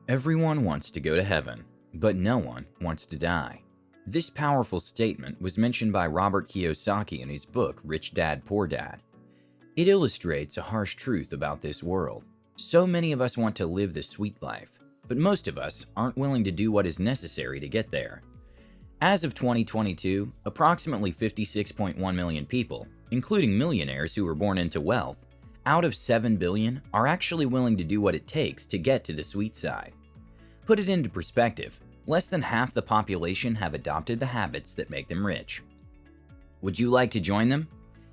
Everyone wants to go to heaven, but no one wants to die. This powerful statement was mentioned by Robert Kiyosaki in his book Rich Dad, Poor Dad. It illustrates a harsh truth about this world. So many of us want to live the sweet life, but most of us aren't willing to do what is necessary to get there. As of 2022, approximately 56.1 million people, including millionaires who were born into wealth, out of 7 billion are actually willing to do what it takes to get to the sweet side. Put it into perspective, less than half the population have adopted the habits that make them rich. Would you like to join them?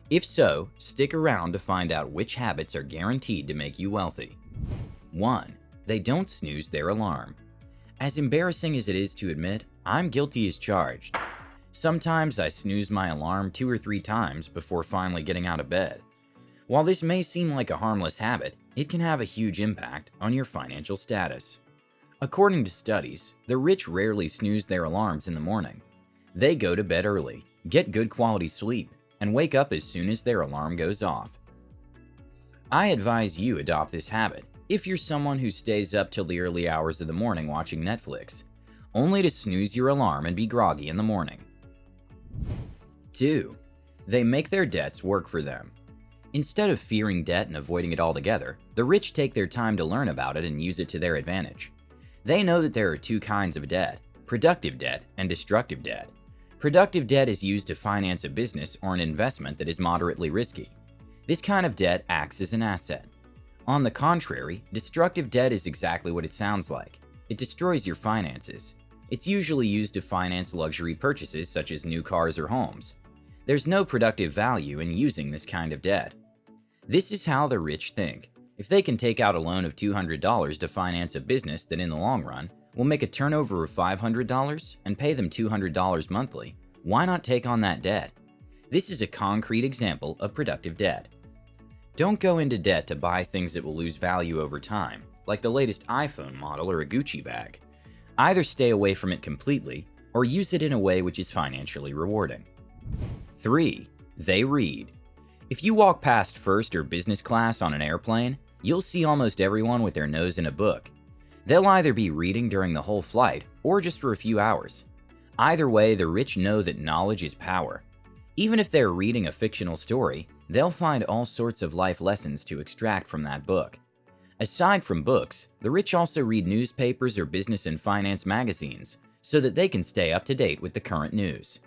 If so, stick around to find out which habits are guaranteed to make you wealthy. 1. They don't snooze their alarm. As embarrassing as it is to admit, I'm guilty as charged. Sometimes I snooze my alarm 2 or 3 times before finally getting out of bed. While this may seem like a harmless habit, it can have a huge impact on your financial status. According to studies, the rich rarely snooze their alarms in the morning. They go to bed early, get good quality sleep, and wake up as soon as their alarm goes off. I advise you adopt this habit if you're someone who stays up till the early hours of the morning watching Netflix, only to snooze your alarm and be groggy in the morning. 2. They make their debts work for them. Instead of fearing debt and avoiding it altogether, the rich take their time to learn about it and use it to their advantage. They know that there are 2 kinds of debt, productive debt and destructive debt. Productive debt is used to finance a business or an investment that is moderately risky. This kind of debt acts as an asset. On the contrary, destructive debt is exactly what it sounds like. It destroys your finances. It's usually used to finance luxury purchases such as new cars or homes. There's no productive value in using this kind of debt. This is how the rich think. If they can take out a loan of $200 to finance a business that in the long run will make a turnover of $500 and pay them $200 monthly, why not take on that debt? This is a concrete example of productive debt. Don't go into debt to buy things that will lose value over time, like the latest iPhone model or a Gucci bag. Either stay away from it completely or use it in a way which is financially rewarding. 3. They read. If you walk past first or business class on an airplane, you'll see almost everyone with their nose in a book. They'll either be reading during the whole flight or just for a few hours. Either way, the rich know that knowledge is power. Even if they're reading a fictional story, they'll find all sorts of life lessons to extract from that book. Aside from books, the rich also read newspapers or business and finance magazines so that they can stay up to date with the current news.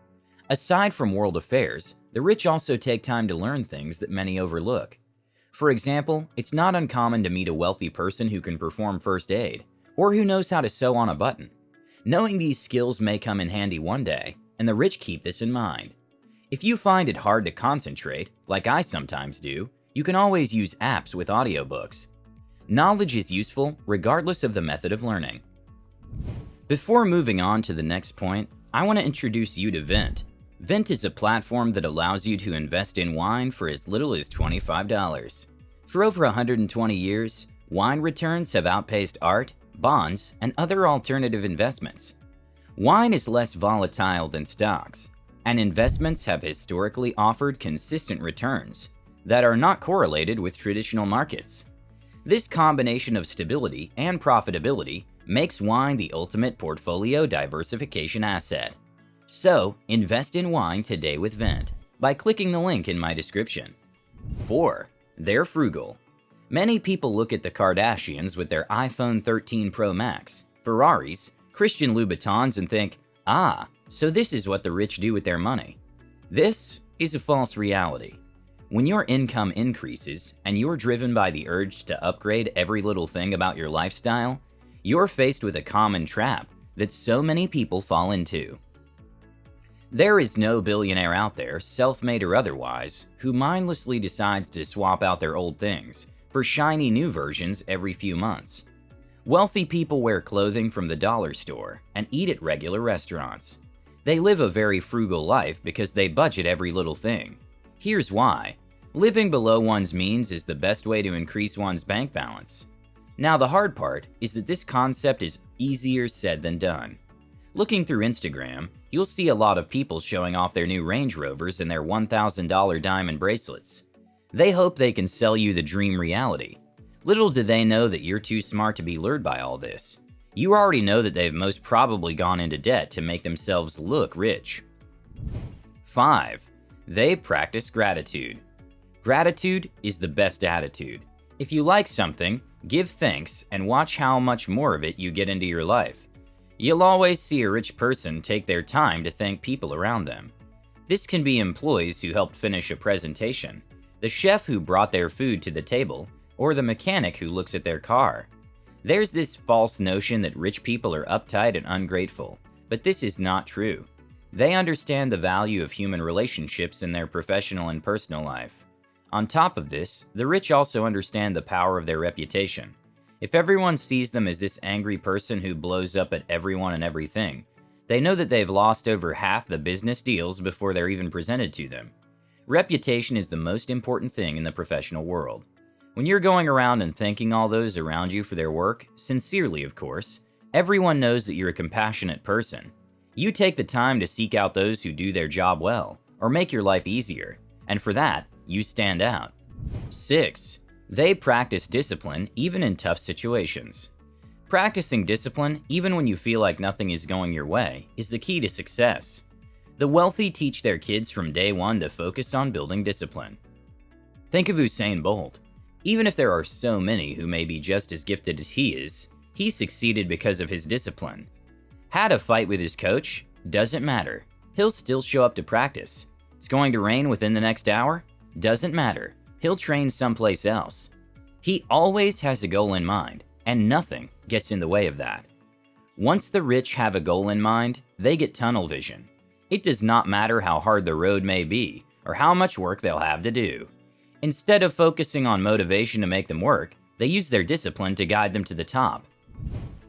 Aside from world affairs, the rich also take time to learn things that many overlook. For example, it's not uncommon to meet a wealthy person who can perform first aid, or who knows how to sew on a button. Knowing these skills may come in handy one day, and the rich keep this in mind. If you find it hard to concentrate, like I sometimes do, you can always use apps with audiobooks. Knowledge is useful regardless of the method of learning. Before moving on to the next point, I want to introduce you to Vent. Vent is a platform that allows you to invest in wine for as little as $25. For over 120 years, wine returns have outpaced art, bonds, and other alternative investments. Wine is less volatile than stocks, and investments have historically offered consistent returns that are not correlated with traditional markets. This combination of stability and profitability makes wine the ultimate portfolio diversification asset. So, invest in wine today with Vent by clicking the link in my description. 4. They're frugal. Many people look at the Kardashians with their iPhone 13 Pro Max, Ferraris, Christian Louboutins and think, so this is what the rich do with their money. This is a false reality. When your income increases and you're driven by the urge to upgrade every little thing about your lifestyle, you're faced with a common trap that so many people fall into. There is no billionaire out there, self-made or otherwise, who mindlessly decides to swap out their old things for shiny new versions every few months. Wealthy people wear clothing from the dollar store and eat at regular restaurants. They live a very frugal life because they budget every little thing. Here's why. Living below one's means is the best way to increase one's bank balance. Now, the hard part is that this concept is easier said than done. Looking through Instagram, you'll see a lot of people showing off their new Range Rovers and their $1,000 diamond bracelets. They hope they can sell you the dream reality. Little do they know that you're too smart to be lured by all this. You already know that they've most probably gone into debt to make themselves look rich. 5. They practice gratitude. Gratitude is the best attitude. If you like something, give thanks and watch how much more of it you get into your life. You'll always see a rich person take their time to thank people around them. This can be employees who helped finish a presentation, the chef who brought their food to the table, or the mechanic who looks at their car. There's this false notion that rich people are uptight and ungrateful, but this is not true. They understand the value of human relationships in their professional and personal life. On top of this, the rich also understand the power of their reputation. If everyone sees them as this angry person who blows up at everyone and everything, they know that they've lost over half the business deals before they're even presented to them. Reputation is the most important thing in the professional world. When you're going around and thanking all those around you for their work, sincerely of course, everyone knows that you're a compassionate person. You take the time to seek out those who do their job well, or make your life easier, and for that, you stand out. 6. They practice discipline even in tough situations. Practicing discipline, even when you feel like nothing is going your way, is the key to success. The wealthy teach their kids from day one to focus on building discipline. Think of Usain Bolt. Even if there are so many who may be just as gifted as he is, he succeeded because of his discipline. Had a fight with his coach? Doesn't matter. He'll still show up to practice. It's going to rain within the next hour? Doesn't matter. He'll train someplace else. He always has a goal in mind, and nothing gets in the way of that. Once the rich have a goal in mind, they get tunnel vision. It does not matter how hard the road may be, or how much work they'll have to do. Instead of focusing on motivation to make them work, they use their discipline to guide them to the top.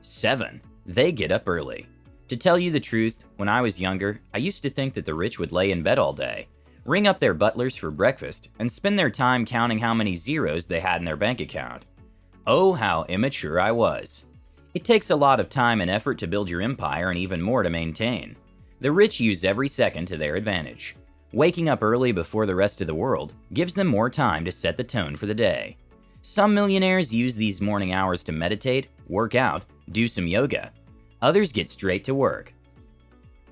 7. They get up early. To tell you the truth, when I was younger, I used to think that the rich would lay in bed all day, ring up their butlers for breakfast, and spend their time counting how many zeros they had in their bank account. Oh, how immature I was. It takes a lot of time and effort to build your empire and even more to maintain. The rich use every second to their advantage. Waking up early before the rest of the world gives them more time to set the tone for the day. Some millionaires use these morning hours to meditate, work out, do some yoga. Others get straight to work.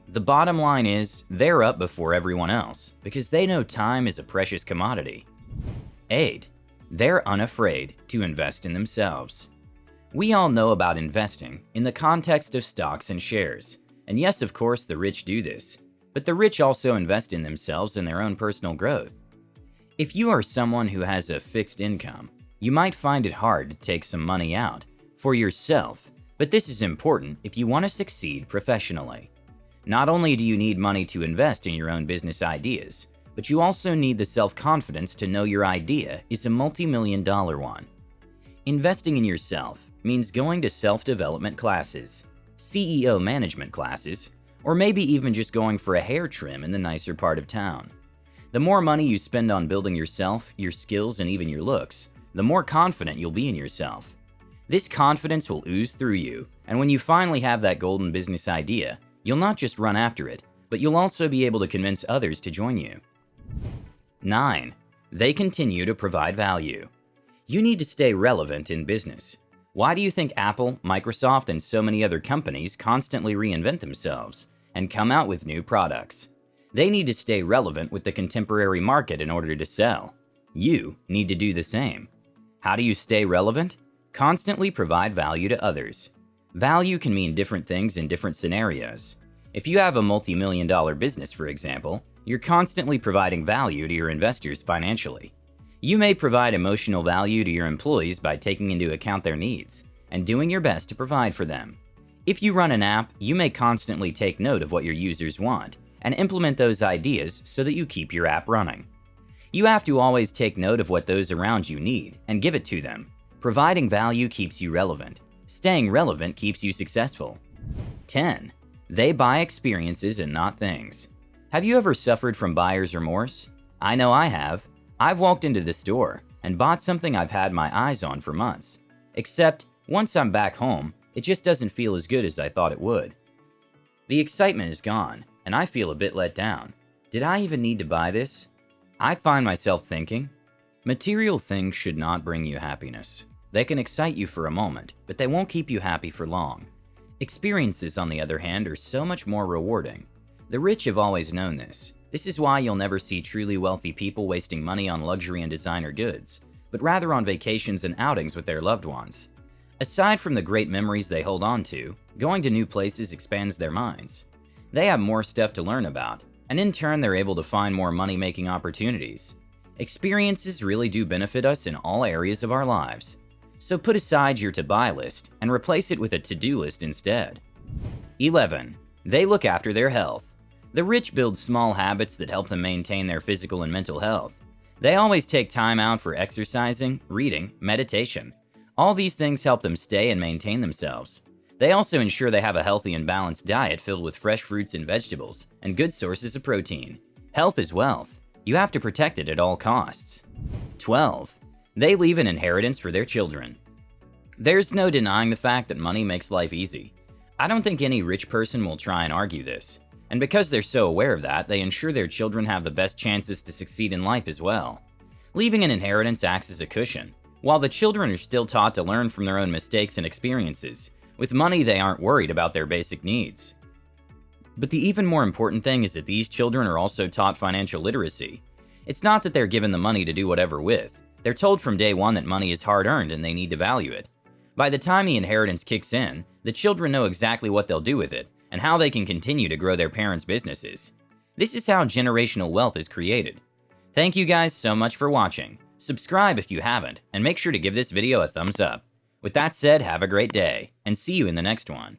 The bottom line is, they're up before everyone else because they know time is a precious commodity. 8. They're unafraid to invest in themselves. We all know about investing in the context of stocks and shares. And yes, of course, the rich do this. But the rich also invest in themselves and their own personal growth. If you are someone who has a fixed income, you might find it hard to take some money out for yourself, but this is important if you want to succeed professionally. Not only do you need money to invest in your own business ideas, but you also need the self-confidence to know your idea is a multi-million-dollar one. Investing in yourself means going to self-development classes, CEO management classes, or maybe even just going for a hair trim in the nicer part of town. The more money you spend on building yourself, your skills, and even your looks, the more confident you'll be in yourself. This confidence will ooze through you, and when you finally have that golden business idea, you'll not just run after it, but you'll also be able to convince others to join you. 9. They continue to provide value. You need to stay relevant in business. Why do you think Apple, Microsoft, and so many other companies constantly reinvent themselves and come out with new products? They need to stay relevant with the contemporary market in order to sell. You need to do the same. How do you stay relevant? Constantly provide value to others. Value can mean different things in different scenarios. If you have a multi-million-dollar business, for example, you're constantly providing value to your investors financially. You may provide emotional value to your employees by taking into account their needs and doing your best to provide for them. If you run an app, you may constantly take note of what your users want and implement those ideas so that you keep your app running. You have to always take note of what those around you need and give it to them. Providing value keeps you relevant. Staying relevant keeps you successful. 10. They buy experiences and not things. Have you ever suffered from buyer's remorse? I know I have. I've walked into the store and bought something I've had my eyes on for months. Except, once I'm back home, it just doesn't feel as good as I thought it would. The excitement is gone, and I feel a bit let down. Did I even need to buy this? I find myself thinking, material things should not bring you happiness. They can excite you for a moment, but they won't keep you happy for long. Experiences, on the other hand, are so much more rewarding. The rich have always known this. This is why you'll never see truly wealthy people wasting money on luxury and designer goods, but rather on vacations and outings with their loved ones. Aside from the great memories they hold on to, going to new places expands their minds. They have more stuff to learn about, and in turn they're able to find more money-making opportunities. Experiences really do benefit us in all areas of our lives. So put aside your to-buy list and replace it with a to-do list instead. 11. They look after their health. The rich build small habits that help them maintain their physical and mental health. They always take time out for exercising, reading, meditation. All these things help them stay and maintain themselves. They also ensure they have a healthy and balanced diet filled with fresh fruits and vegetables and good sources of protein. Health is wealth. You have to protect it at all costs. 12. They leave an inheritance for their children. There's no denying the fact that money makes life easy. I don't think any rich person will try and argue this. And because they're so aware of that, they ensure their children have the best chances to succeed in life as well. Leaving an inheritance acts as a cushion. While the children are still taught to learn from their own mistakes and experiences, with money they aren't worried about their basic needs. But the even more important thing is that these children are also taught financial literacy. It's not that they're given the money to do whatever with. They're told from day one that money is hard-earned and they need to value it. By the time the inheritance kicks in, the children know exactly what they'll do with it and how they can continue to grow their parents' businesses. This is how generational wealth is created. Thank you guys so much for watching. Subscribe if you haven't, and make sure to give this video a thumbs up. With that said, have a great day, and see you in the next one.